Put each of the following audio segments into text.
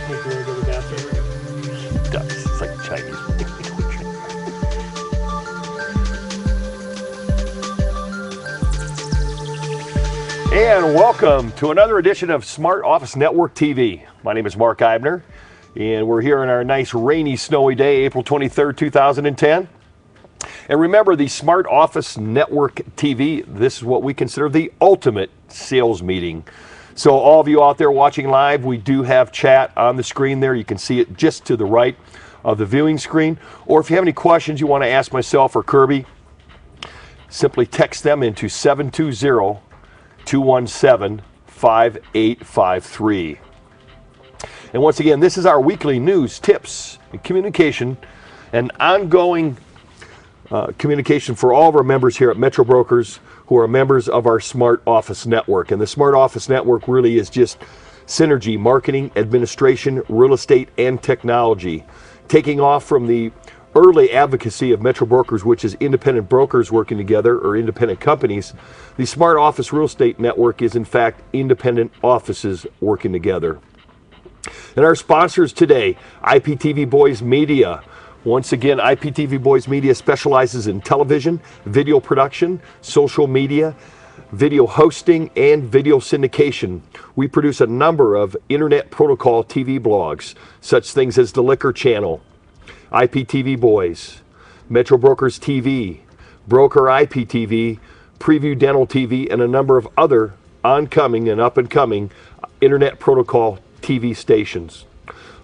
Make your way to the bathroom. It does. It's like Chinese. And welcome to another edition of Smart Office Network TV. My name is Mark Eibner, and we're here on our nice rainy, snowy day, April 23rd, 2010. And remember, the Smart Office Network TV, this is what we consider the ultimate sales meeting. So all of you out there watching live, we do have chat on the screen there. You can see it just to the right of the viewing screen. Or if you have any questions you want to ask myself or Kirby, simply text them into 720-217-5853. And once again, this is our weekly news, tips, and communication, and ongoing communication for all of our members here at Metro Brokers who are members of our Smart Office Network. And the Smart Office Network really is just synergy, marketing, administration, real estate, and technology. Taking off from the early advocacy of Metro Brokers, which is independent brokers working together or independent companies, the Smart Office Real Estate Network is in fact independent offices working together. And our sponsors today, IPTV Boys Media. Once again, IPTV Boys Media specializes in television, video production, social media, video hosting, and video syndication. We produce a number of Internet Protocol TV blogs, such things as The Liquor Channel, IPTV Boys, Metro Brokers TV, Broker IPTV, Preview Dental TV, and a number of other oncoming and up-and-coming Internet Protocol TV stations.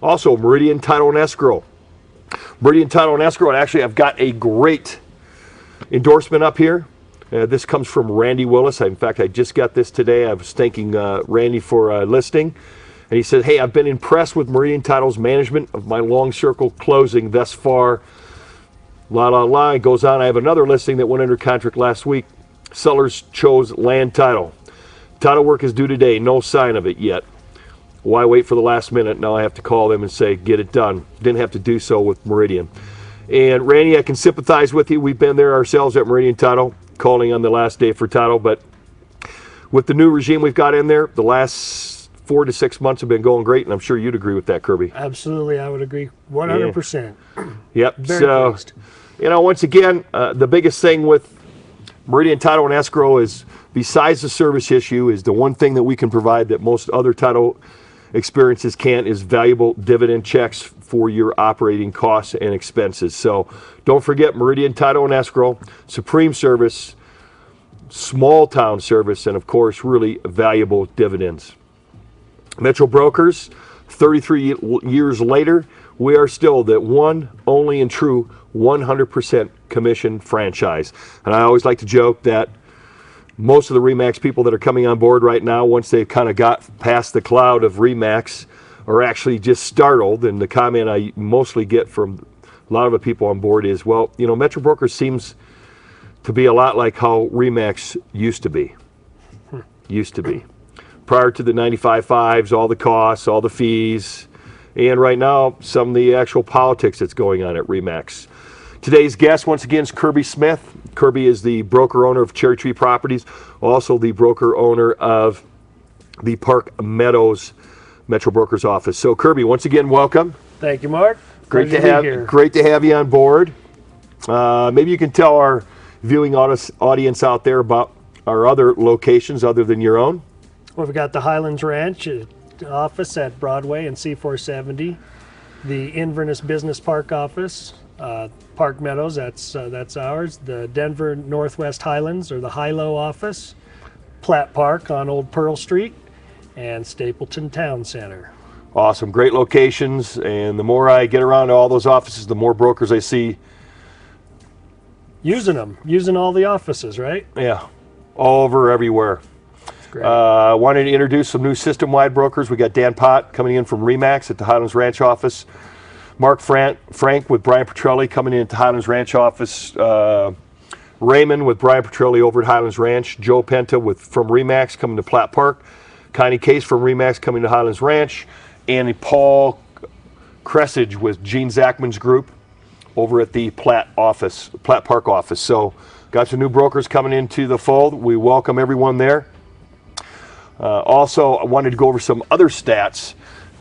Also, Meridian Title and Escrow. Meridian Title and Escrow, and actually I've got a great endorsement up here. This comes from Randy Willis. In fact, I just got this today. I was thanking Randy for a listing. And he said, hey, I've been impressed with Meridian Title's management of my long circle closing thus far. La la la. It goes on. I have another listing that went under contract last week. Sellers chose land title. Title work is due today. No sign of it yet. Why wait for the last minute? Now I have to call them and say, get it done. Didn't have to do so with Meridian. And Randy, I can sympathize with you. We've been there ourselves at Meridian Title, calling on the last day for title. But with the new regime we've got in there, the last 4 to 6 months have been going great. And I'm sure you'd agree with that, Kirby. Absolutely, I would agree 100%. Yeah. Yep. Very pleased. You know, once again, the biggest thing with Meridian Title and Escrow is, besides the service issue, is the one thing that we can provide that most other title experiences can't, is valuable dividend checks for your operating costs and expenses. So don't forget Meridian Title and Escrow, supreme service, small town service, and of course really valuable dividends. Metro Brokers, 33 years later, we are still the one, only, and true 100% commission franchise. And I always like to joke that most of the RE/MAX people that are coming on board right now, once they've kind of got past the cloud of RE/MAX, are actually just startled. And the comment I mostly get from a lot of the people on board is, well, you know, Metro Brokers seems to be a lot like how RE/MAX used to be. Used to be. Prior to the 95.5s, all the costs, all the fees, and right now, some of the actual politics that's going on at RE/MAX. Today's guest, once again, is Kirby Smith. Kirby is the broker-owner of Cherry Tree Properties, also the broker-owner of the Park Meadows Metro Brokers office. So, Kirby, once again, welcome. Thank you, Mark. Great to have you on board. Maybe you can tell our viewing audience out there about our other locations other than your own. Well, we've got the Highlands Ranch office at Broadway and C470, the Inverness Business Park office, Park Meadows, that's ours, the Denver Northwest Highlands, or the Hilo office, Platt Park on Old Pearl Street, and Stapleton Town Center. Awesome, great locations, and the more I get around to all those offices, the more brokers I see using them, using all the offices, right? Yeah, all over, everywhere. Wanted to introduce some new system-wide brokers. We got Dan Pott coming in from RE/MAX at the Highlands Ranch office. Mark Frank with Brian Petrelli coming in at the Highlands Ranch office. Raymond with Brian Petrelli over at Highlands Ranch. Joe Penta from RE/MAX coming to Platt Park. Connie Case from RE/MAX coming to Highlands Ranch. And Paul Cressage with Gene Zachman's group over at the Platt Park office. So got some new brokers coming into the fold. We welcome everyone there. Also, I wanted to go over some other stats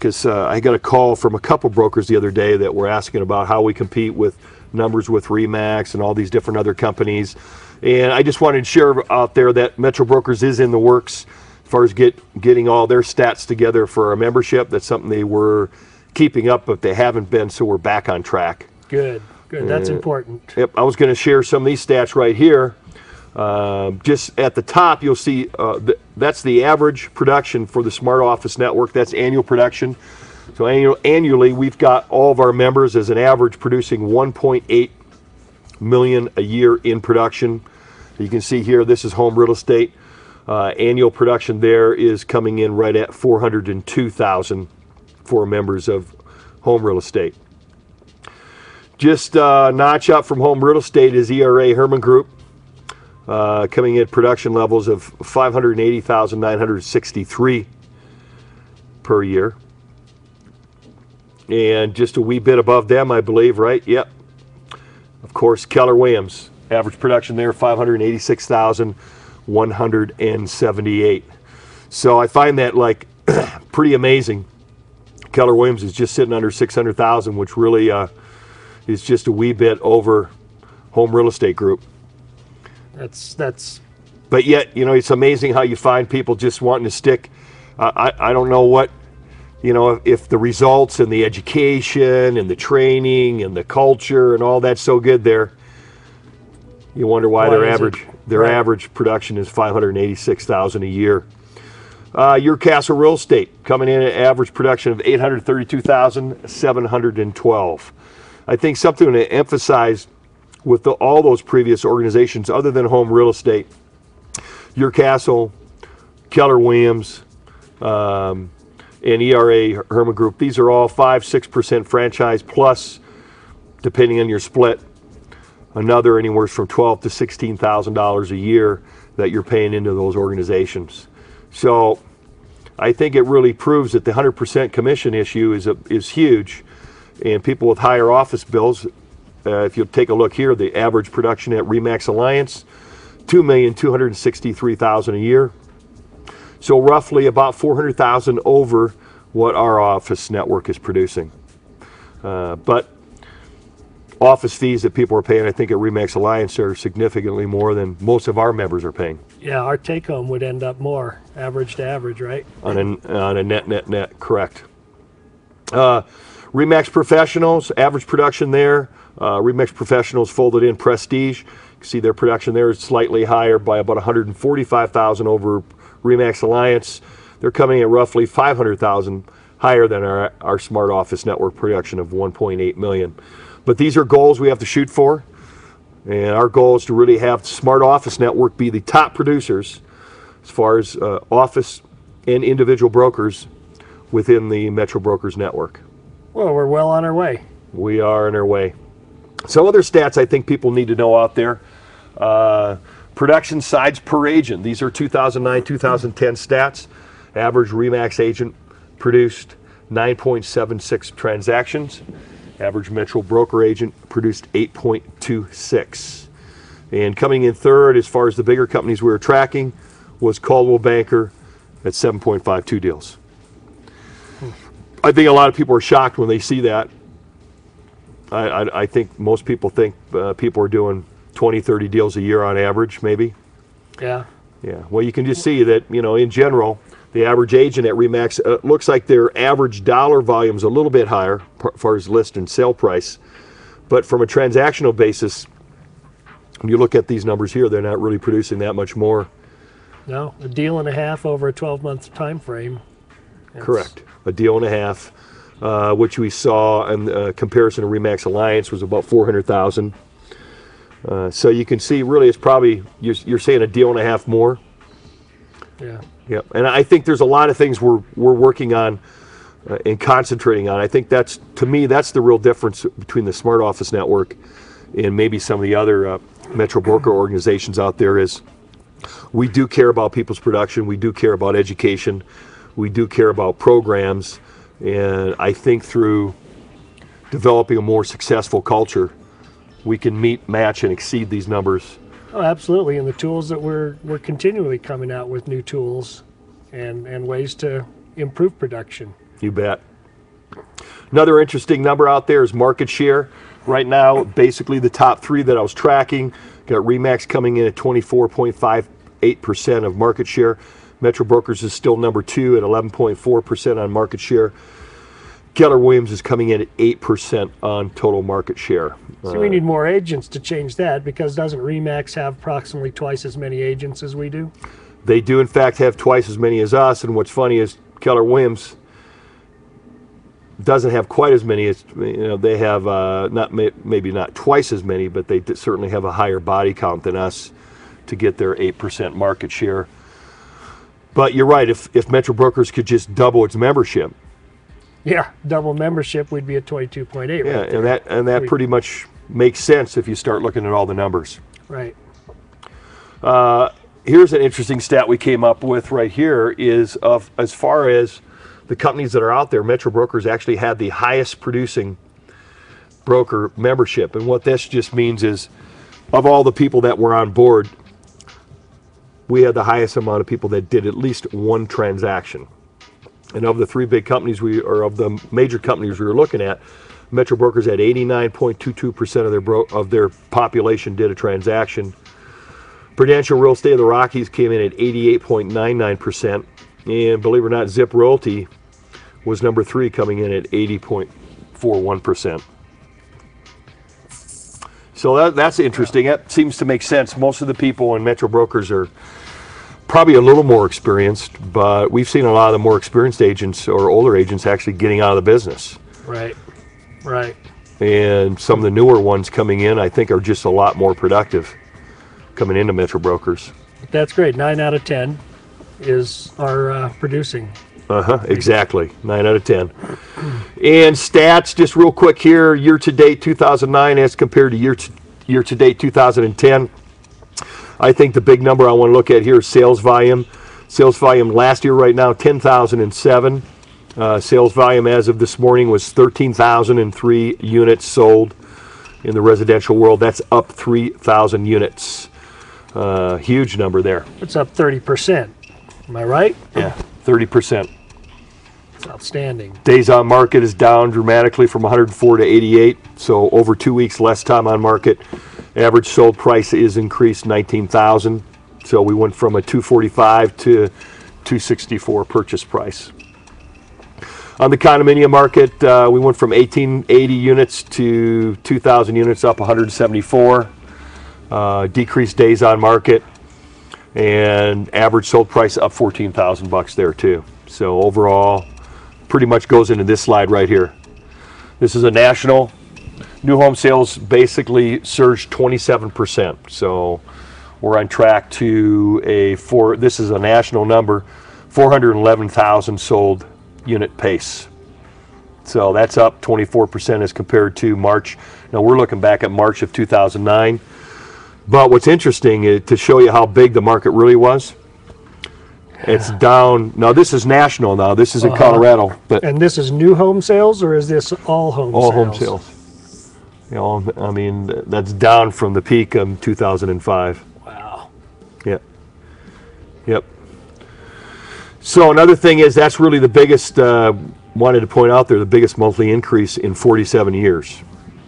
because I got a call from a couple brokers the other day that were asking about how we compete with numbers with RE/MAX and all these different other companies. And I just wanted to share out there that Metro Brokers is in the works as far as getting all their stats together for our membership. That's something they were keeping up, but they haven't been, so we're back on track. Good. That's important. Yep, I was going to share some of these stats right here. Just at the top, you'll see that's the average production for the Smart Office Network. That's annual production. So annually, we've got all of our members as an average producing 1.8 million a year in production. You can see here, this is home real estate. Annual production there is coming in right at 402,000 for members of home real estate. Just notch up from home real estate is ERA Herman Group, coming in production levels of 580,963 per year. And just a wee bit above them, I believe, right? Yep. Of course, Keller Williams, average production there, 586,178. So I find that like pretty amazing. Keller Williams is just sitting under 600,000, which really is just a wee bit over home real estate group. That's. But yet, you know, it's amazing how you find people just wanting to stick. I don't know what, you know, if the results and the education and the training and the culture and all that's so good there, you wonder why their average production is 586,000 a year. Your Castle Real Estate coming in at average production of 832,712. I think something to emphasize with all those previous organizations, other than home real estate, Your Castle, Keller Williams, and ERA Herman Group, these are all 5-6% franchise plus, depending on your split, another anywhere from $12,000 to $16,000 a year that you're paying into those organizations. So I think it really proves that the 100% commission issue is huge, and people with higher office bills, if you take a look here, the average production at RE/MAX Alliance, $2,263,000 a year. So roughly about 400,000 over what our office network is producing. But office fees that people are paying, I think at RE/MAX Alliance, are significantly more than most of our members are paying. Yeah, our take home would end up more average to average, right? On a net, correct. RE/MAX Professionals, average production there. RE/MAX Professionals folded in Prestige. You can see their production there is slightly higher by about 145,000 over RE/MAX Alliance. They're coming at roughly 500,000 higher than our Smart Office Network production of 1.8 million. But these are goals we have to shoot for. And our goal is to really have the Smart Office Network be the top producers as far as office and individual brokers within the Metro Brokers Network. Well, we're well on our way. We are on our way. Some other stats I think people need to know out there. Production sides per agent. These are 2009-2010 stats. Average RE/MAX agent produced 9.76 transactions. Average Metro broker agent produced 8.26. And coming in third, as far as the bigger companies we were tracking, was Coldwell Banker at 7.52 deals. I think a lot of people are shocked when they see that. I think most people think people are doing 20, 30 deals a year on average, maybe. Yeah. Yeah. Well, you can just see that, you know, in general, the average agent at RE/MAX looks like their average dollar volume is a little bit higher as far as list and sale price. But from a transactional basis, when you look at these numbers here, they're not really producing that much more. No, a deal and a half over a 12-month time frame. Correct. A deal and a half, which we saw in comparison to RE/MAX Alliance was about 400,000. So you can see really it's probably, you're saying a deal and a half more. Yeah. Yeah, and I think there's a lot of things we're working on and concentrating on. I think that's, to me, that's the real difference between the Smart Office Network and maybe some of the other Metro broker organizations out there is we do care about people's production. We do care about education. We do care about programs. And I think through developing a more successful culture, we can meet, match, and exceed these numbers. Oh, absolutely. And the tools that we're continually coming out with new tools and ways to improve production. You bet. Another interesting number out there is market share. Right now, basically the top three that I was tracking, got RE/MAX coming in at 24.58% of market share. Metro Brokers is still number 2 at 11.4% on market share. Keller Williams is coming in at 8% on total market share. So we need more agents to change that, because doesn't RE/MAX have approximately twice as many agents as we do? They do, in fact, have twice as many as us, and what's funny is Keller Williams doesn't have quite as many. As, you know, they have maybe not twice as many, but they certainly have a higher body count than us to get their 8% market share. But you're right, if Metro Brokers could just double its membership. Yeah, double membership, we'd be at 22.8. Yeah, right, and that pretty much makes sense if you start looking at all the numbers. Right. Here's an interesting stat we came up with right here is as far as the companies that are out there, Metro Brokers actually had the highest producing broker membership. And what this just means is, of all the people that were on board, we had the highest amount of people that did at least one transaction. And of the three big companies of the major companies we were looking at, Metro Brokers had 89.22% of their population did a transaction. Prudential Real Estate of the Rockies came in at 88.99%. And believe it or not, Zip Realty was number 3, coming in at 80.41%. So that's interesting. That seems to make sense. Most of the people in Metro Brokers are probably a little more experienced, but we've seen a lot of the more experienced agents or older agents actually getting out of the business. Right, right. And some of the newer ones coming in, I think, are just a lot more productive coming into Metro Brokers. That's great. 9 out of 10 is our producing. Exactly. 9 out of 10. And stats, just real quick here, year-to-date 2009 as compared to year-to-date 2010. I think the big number I want to look at here is sales volume. Sales volume last year right now, 10,007. Sales volume as of this morning was 13,003 units sold in the residential world. That's up 3,000 units. Huge number there. It's up 30%. Am I right? Yeah, 30%. It's outstanding. Days on market is down dramatically from 104 to 88, so over 2 weeks less time on market. Average sold price is increased 19,000, so we went from a 245 to 264 purchase price. On the condominium market, we went from 1,880 units to 2,000 units, up 174. Decreased days on market, and average sold price up $14,000 there too. So overall, pretty much goes into this slide right here. This is a national. New home sales basically surged 27%. So we're on track to this is a national number, 411,000 sold unit pace. So that's up 24% as compared to March. Now we're looking back at March of 2009. But what's interesting is to show you how big the market really was. It's down. Now this is national. Now this is in Colorado. But and this is new home sales, or is this all home sales? All home sales. You know, I mean, that's down from the peak of 2005. Wow. Yep. Yep. So another thing is that's really the biggest. Wanted to point out there the biggest monthly increase in 47 years.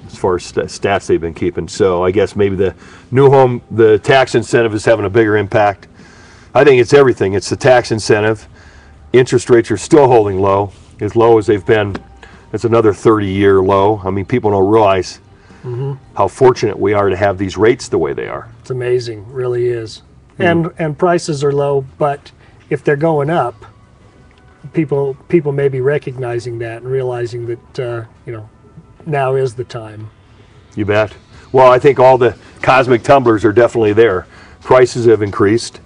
As far as stats they've been keeping. So I guess maybe the new home, the tax incentive is having a bigger impact. I think it's everything. It's the tax incentive. Interest rates are still holding low as they've been. It's another 30-year low. I mean, people don't realize how fortunate we are to have these rates the way they are. It's amazing, really is. And prices are low, but if they're going up, people may be recognizing that and realizing that now is the time. You bet. Well, I think all the cosmic tumblers are definitely there. Prices have increased.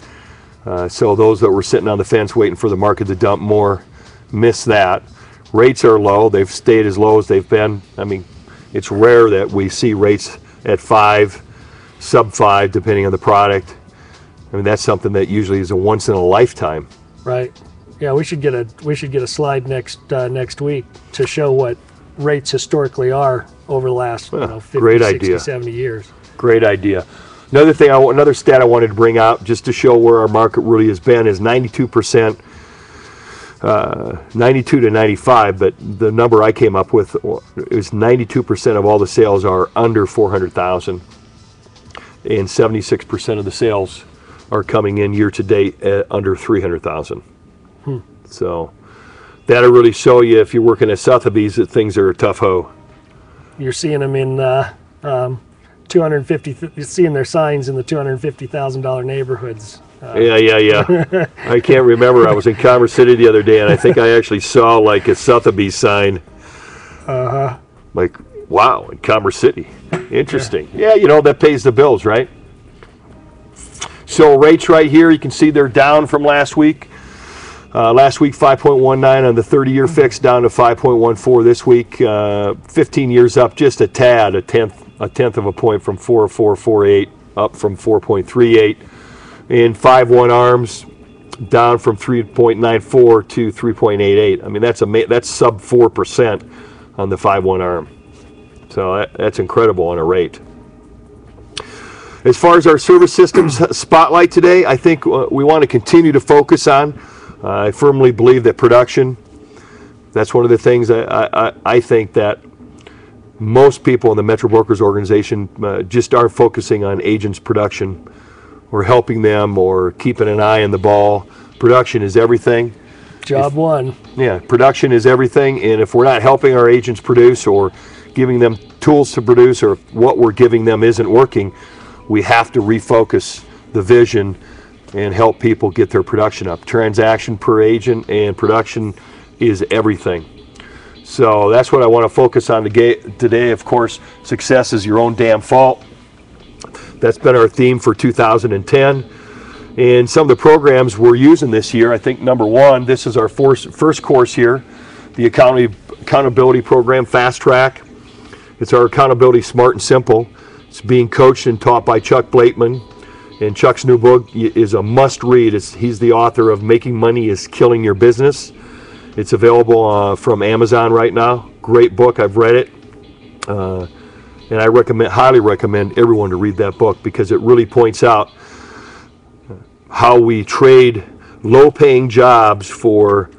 So those that were sitting on the fence waiting for the market to dump more miss that. Rates are low. They've stayed as low as they've been. I mean, it's rare that we see rates at 5, sub 5, depending on the product. I mean, that's something that usually is a once in a lifetime. Right. Yeah, we should get a slide next week to show what rates historically are over the last 50, 60, 70 years. Great idea. Another stat I wanted to bring out just to show where our market really has been is 92% 92 to 95, but the number I came up with is 92% of all the sales are under 400,000, and 76% of the sales are coming in year to date at under 300,000. So that'll really show you, if you're working at Sotheby's, that things are a tough hoe. You're seeing them in 250. You're seeing their signs in the $250,000 neighborhoods. Yeah. I can't remember. I was in Commerce City the other day, and I think I actually saw like a Sotheby's sign. Like, wow, in Commerce City. Interesting. Yeah, you know, that pays the bills, right? So rates right here, you can see they're down from last week. Last week, 5.19 on the 30-year fixed, down to 5.14 this week. 15 years up just a tad, a tenth of a point, from 4.448 up from 4.38. In 5/1 arms, down from 3.94 to 3.88. I mean, that's sub 4% on the 5/1 arm. So that's incredible on a rate. As far as our service systems spotlight today, I think we want to continue to focus on. I firmly believe that production, that's one of the things I think that most people in the Metro Brokers organization just aren't focusing on agents' production, or helping them, or keeping an eye on the ball. Production is everything. Job one. Yeah, production is everything, and if we're not helping our agents produce, or giving them tools to produce, or what we're giving them isn't working, we have to refocus the vision and help people get their production up. Transaction per agent and production is everything. So that's what I want to focus on today. Of course, success is your own damn fault. That's been our theme for 2010. And some of the programs we're using this year, I think number one, this is our first course here, the accountability program, Fast Track. It's our accountability smart and simple. It's being coached and taught by Chuck Blakeman. And Chuck's new book is a must read. He's the author of Making Money is Killing Your Business. It's available from Amazon right now. Great book, I've read it. And I highly recommend everyone to read that book, because it really points out how we trade low-paying jobs for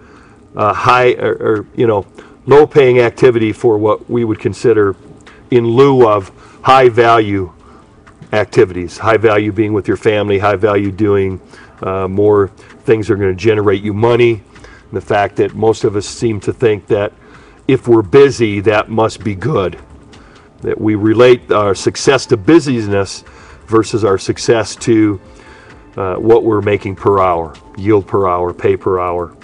low-paying activity for what we would consider in lieu of high-value activities. High value being with your family, high value doing more things that are going to generate you money. And the fact that most of us seem to think that if we're busy, that must be good. That we relate our success to busyness versus our success to what we're making per hour, yield per hour, pay per hour.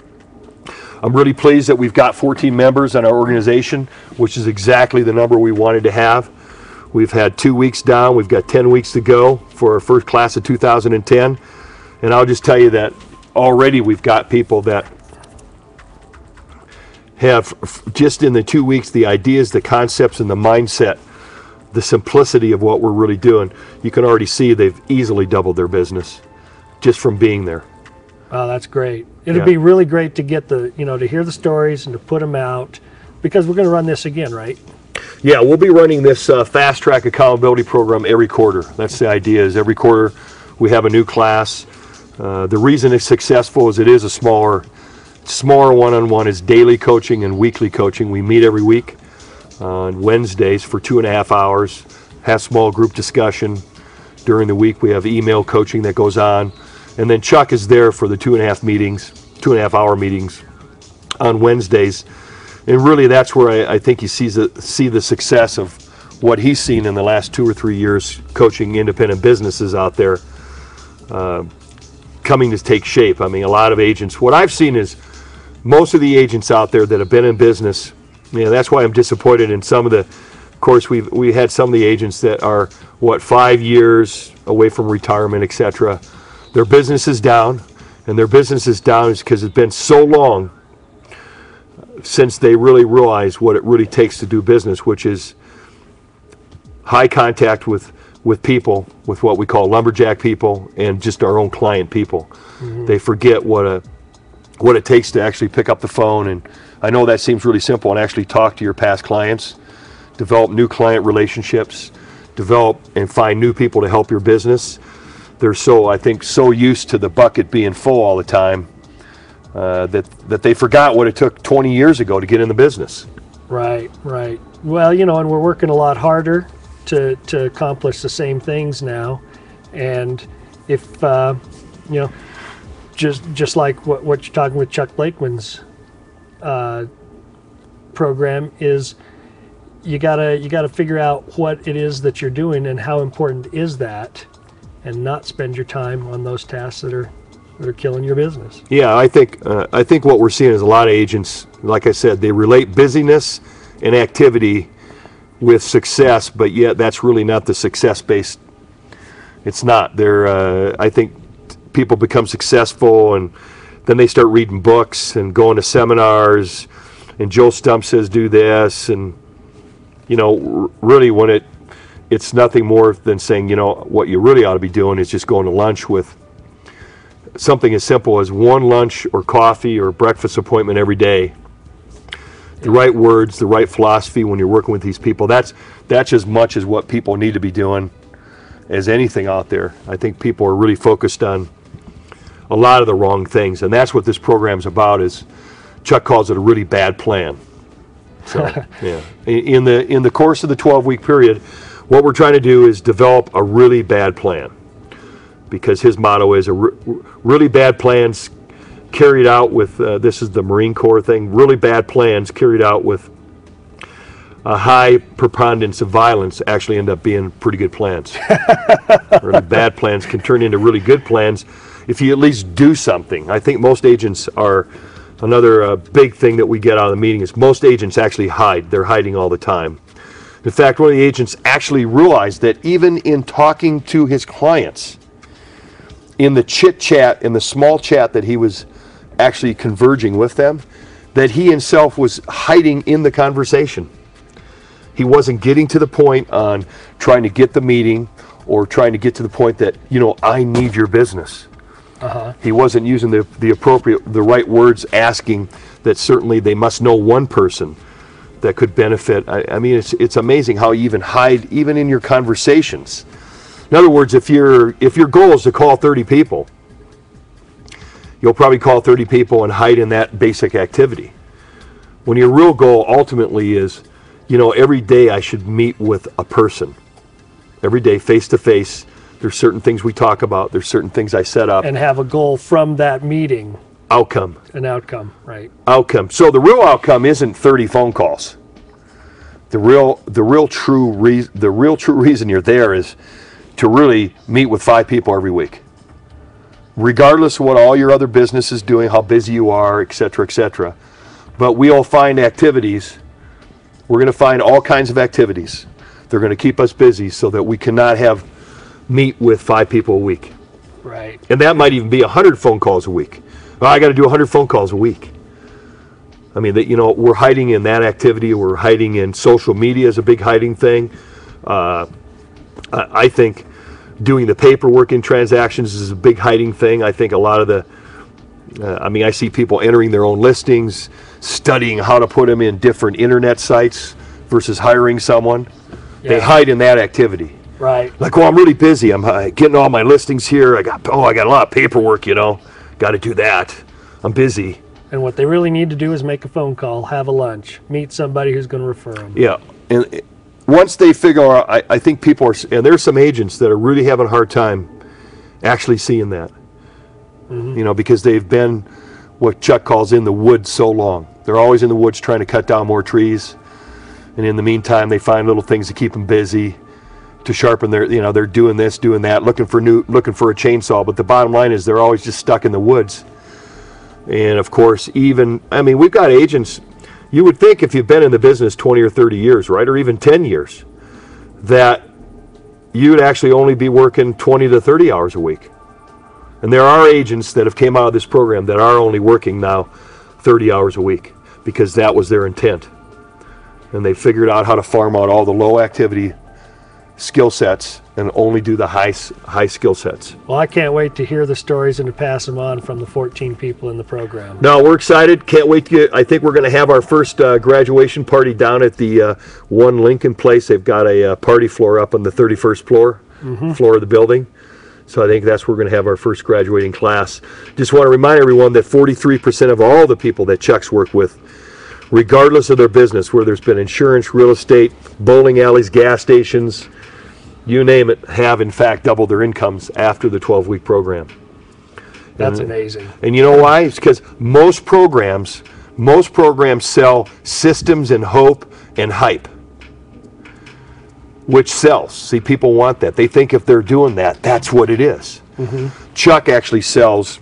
I'm really pleased that we've got 14 members in our organization, which is exactly the number we wanted to have. We've had 2 weeks down. We've got 10 weeks to go for our first class of 2010. And I'll just tell you that already we've got people that have, just in the 2 weeks, the ideas, the concepts, and the mindset, the simplicity of what we're really doing. You can already see they've easily doubled their business just from being there. Oh, that's great. It'd be really great to get to hear the stories and to put them out, because we're going to run this again, right? Yeah, we'll be running this Fast Track accountability program every quarter. That's the idea, is every quarter we have a new class. The reason it's successful is it is a smaller one-on-one. Is daily coaching and weekly coaching. We meet every week on Wednesdays for 2.5 hours, have small group discussion. During the week we have email coaching that goes on. And then Chuck is there for the 2.5 hour meetings on Wednesdays. And really that's where I think you see the success of what he's seen in the last 2 or 3 years coaching independent businesses out there coming to take shape. I mean, a lot of agents, what I've seen is most of the agents out there that have been in business, that's why I'm disappointed in some of the, of course, we had some of the agents that are, 5 years away from retirement, etc. Their business is down, and their business is down is because it's been so long since they really realize what it really takes to do business, which is high contact with people, with what we call lumberjack people, and just our own client people. Mm-hmm. They forget what it takes to actually pick up the phone, and I know that seems really simple, and actually talk to your past clients, develop new client relationships, develop and find new people to help your business. They're so used to the bucket being full all the time that they forgot what it took 20 years ago to get in the business. Right, right. Well, you know, and we're working a lot harder to accomplish the same things now. And if, you know, just like what you're talking with Chuck Blakeman's program is, you gotta figure out what it is that you're doing and how important is that, and not spend your time on those tasks that are killing your business. Yeah, I think what we're seeing is a lot of agents, like I said, they relate busyness and activity with success, but yet that's really not the success-based. It's not. I think people become successful and then they start reading books and going to seminars, and Joe Stump says do this, and you know, really when it's nothing more than saying, you know, what you really ought to be doing is just going to lunch with something as simple as one lunch or coffee or breakfast appointment every day. The right words, the right philosophy when you're working with these people. That's as much as what people need to be doing as anything out there. I think people are really focused on a lot of the wrong things, and that's what this program's about. Is Chuck calls it a really bad plan. So yeah, in the course of the 12-week period, what we're trying to do is develop a really bad plan, because his motto is really bad plans carried out with this is the Marine Corps thing. Really bad plans carried out with a high preponderance of violence actually end up being pretty good plans. Really bad plans can turn into really good plans if you at least do something. I think most agents are. Another big thing that we get out of the meeting is most agents actually hide. They're hiding all the time. In fact, one of the agents actually realized that even in talking to his clients, in the chit chat, in the small chat that he was actually converging with them, that he himself was hiding in the conversation. He wasn't getting to the point on trying to get the meeting or trying to get to the point that, you know, I need your business. He wasn't using the right words, asking that certainly they must know one person that could benefit. I mean, it's amazing how you even hide even in your conversations. In other words, if your goal is to call 30 people, you'll probably call 30 people and hide in that basic activity. When your real goal ultimately is, you know, every day I should meet with a person. Every day, face to face. There's certain things we talk about. There's certain things I set up. And have a goal from that meeting. Outcome. An outcome, right. Outcome. So the real outcome isn't 30 phone calls. The real true reason you're there is to really meet with 5 people every week. Regardless of what all your other business is doing, how busy you are, et cetera, et cetera. But we'll find activities. We're going to find all kinds of activities. They're going to keep us busy so that we cannot meet with 5 people a week. Right. And that might even be 100 phone calls a week. Well, I got to do 100 phone calls a week. I mean, you know, we're hiding in that activity. We're hiding in social media is a big hiding thing. I think doing the paperwork in transactions is a big hiding thing. I think a lot of I mean, I see people entering their own listings, studying how to put them in different internet sites versus hiring someone. Yeah. They hide in that activity. Right. Like, well, I'm really busy. I'm getting all my listings here. I got a lot of paperwork, you know. Got to do that. I'm busy. And what they really need to do is make a phone call, have a lunch, meet somebody who's going to refer them. Yeah. And once they figure out, I think people are, and there's some agents that are really having a hard time actually seeing that. You know, because they've been what Chuck calls in the woods so long. They're always in the woods trying to cut down more trees. And in the meantime, they find little things to keep them busy. To sharpen their, you know, they're doing this, doing that, looking for a chainsaw. But the bottom line is they're always just stuck in the woods. And of course, I mean, we've got agents. You would think if you've been in the business 20 or 30 years, right, or even 10 years, that you'd actually only be working 20 to 30 hours a week. And there are agents that have came out of this program that are only working now 30 hours a week because that was their intent. And they figured out how to farm out all the low activity skill sets and only do the high skill sets. Well, I can't wait to hear the stories and to pass them on from the 14 people in the program. No, we're excited. Can't wait to get, I think we're going to have our first graduation party down at the One Lincoln Place. They've got a party floor up on the 31st floor of the building. So I think that's where we're going to have our first graduating class. Just want to remind everyone that 43% of all the people that Chuck's worked with, regardless of their business, whether it's been insurance, real estate, bowling alleys, gas stations, you name it, have in fact doubled their incomes after the 12-week program. That's amazing. And you know why? It's because most programs sell systems and hope and hype, which sells. See, people want that. They think if they're doing that, that's what it is. Chuck actually sells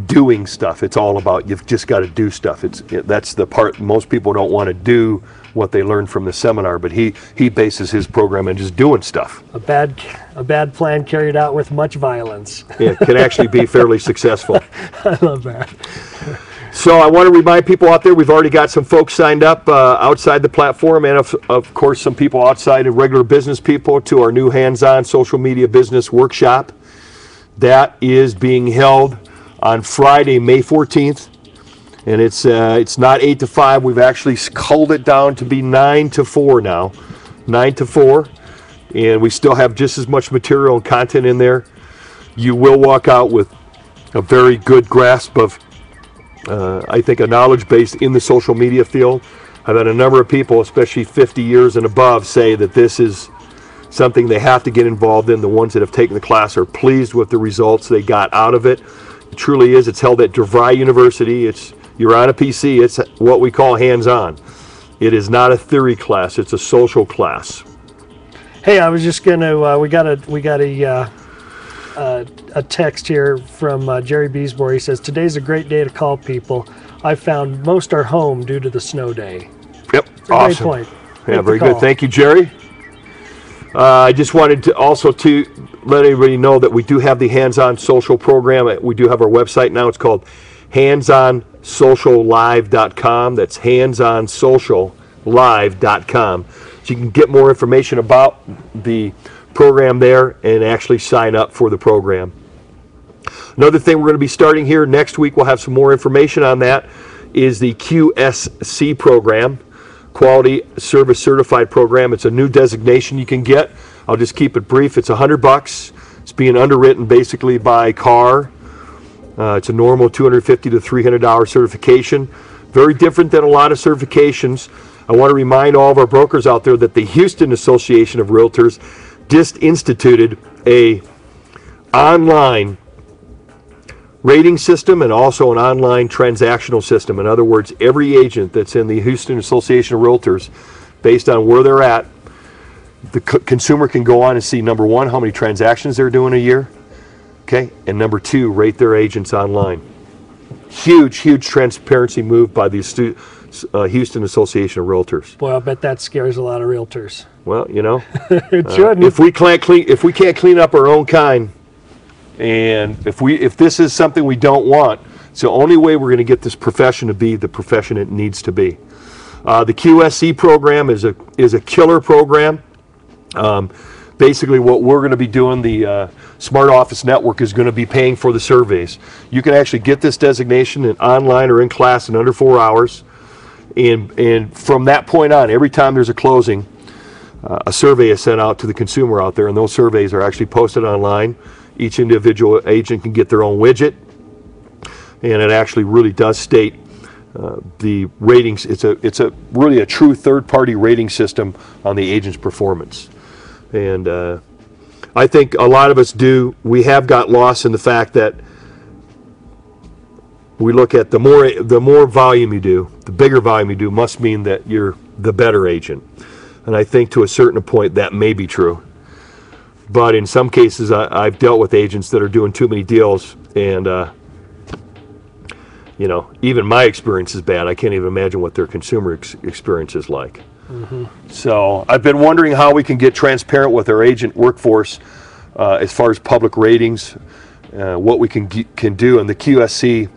doing stuff. It's all about, you've just got to do stuff. That's the part most people don't want to do what they learned from the seminar, but he bases his program on just doing stuff. A bad plan carried out with much violence. It can actually be fairly successful. I love that. So I want to remind people out there, we've already got some folks signed up outside the platform, and of course some people outside of regular business people, to our new hands-on social media business workshop. That is being held on Friday, May 14th. And it's not 8 to 5. We've actually culled it down to be 9 to 4 now. 9 to 4. And we still have just as much material and content in there. You will walk out with a very good grasp of, I think, a knowledge base in the social media field. I've had a number of people, especially 50 years and above, say that this is something they have to get involved in. The ones that have taken the class are pleased with the results they got out of it. It truly is. It's held at DeVry University. You're on a PC. It's what we call hands-on. It is not a theory class. It's a social class. Hey, I was just gonna. We got a text here from Jerry Beesbore. He says, "Today's a great day to call people. I found most are home due to the snow day." Yep, awesome. Great point. Yeah, very good. Thank you, Jerry. I just wanted to also to let everybody know that we do have the hands-on social program. We do have our website now. It's called handsonsociallive.com. That's handsonsociallive.com. So you can get more information about the program there and actually sign up for the program. Another thing we're going to be starting here next week, we'll have some more information on that, is the QSC program, Quality Service Certified Program. It's a new designation you can get. I'll just keep it brief. It's $100. It's being underwritten basically by CAR. It's a normal $250 to $300 certification. Very different than a lot of certifications. I want to remind all of our brokers out there that the Houston Association of Realtors just instituted a online rating system and also an online transactional system. In other words, every agent that's in the Houston Association of Realtors, based on where they're at, the consumer can go on and see, number one, how many transactions they're doing a year, okay, and number two, rate their agents online. Huge transparency move by the Houston Association of Realtors. Boy, I bet that scares a lot of realtors. Well, you know, it shouldn't. if we can't clean up our own kind, and if this is something we don't want, it's the only way we're going to get this profession to be the profession it needs to be. The QSC program is a killer program. Basically, what we're going to be doing, the Smart Office Network is going to be paying for the surveys. You can actually get this designation online or in class in under 4 hours. And from that point on, every time there's a closing, a survey is sent out to the consumer out there, and those surveys are actually posted online. Each individual agent can get their own widget, and it actually really does state the ratings. It's really a true third-party rating system on the agent's performance. And I think a lot of us we have got lost in the fact that we look at the more volume you do, the bigger volume you do must mean that you're the better agent. And I think to a certain point that may be true. But in some cases, I've dealt with agents that are doing too many deals, and you know, even my experience is bad. I can't even imagine what their consumer experience is like. Mm-hmm. So I've been wondering how we can get transparent with our agent workforce as far as public ratings, what we can do, and the QSC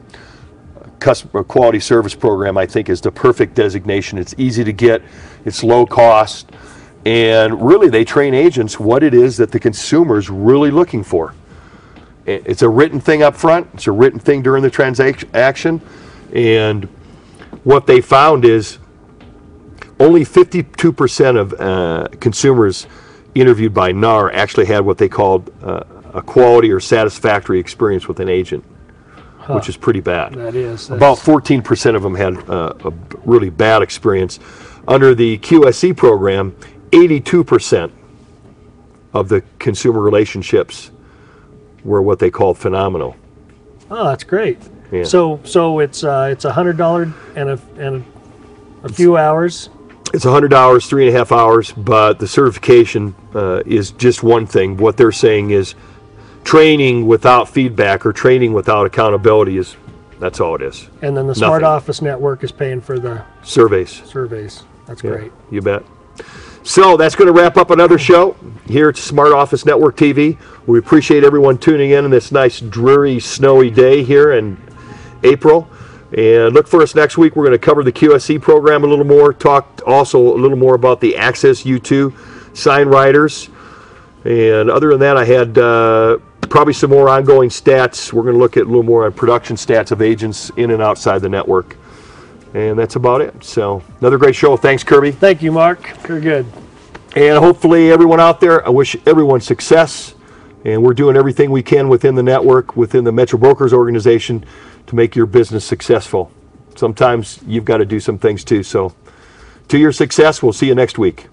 Customer Quality Service Program, I think, is the perfect designation. It's easy to get, it's low cost, and really they train agents what it is that the consumer is really looking for. It's a written thing up front, it's a written thing during the transaction, and what they found is only 52% of consumers interviewed by NAR actually had what they called a quality or satisfactory experience with an agent, which is pretty bad. That is. About 14% of them had a really bad experience. Under the QSE program, 82% of the consumer relationships were what they called phenomenal. Oh, that's great. Yeah. So it's $100 and a few hours. It's 100 hours, 3.5 hours, but the certification is just one thing. What they're saying is training without feedback or training without accountability that's all it is. And then the Smart Office Network is paying for the surveys. That's Yeah, great. you bet. So that's going to wrap up another show here at Smart Office Network TV. We appreciate everyone tuning in on this nice, dreary, snowy day here in April. And look for us next week. We're going to cover the QSE program a little more, talk also a little more about the Access U2 sign writers. And other than that, I had probably some more ongoing stats. We're going to look at a little more on production stats of agents in and outside the network. And that's about it. So another great show. Thanks, Kirby. Thank you, Mark. Very good. And hopefully everyone out there, I wish everyone success. And we're doing everything we can within the network, within the Metro Brokers organization, to make your business successful. Sometimes you've got to do some things too. So to your success, we'll see you next week.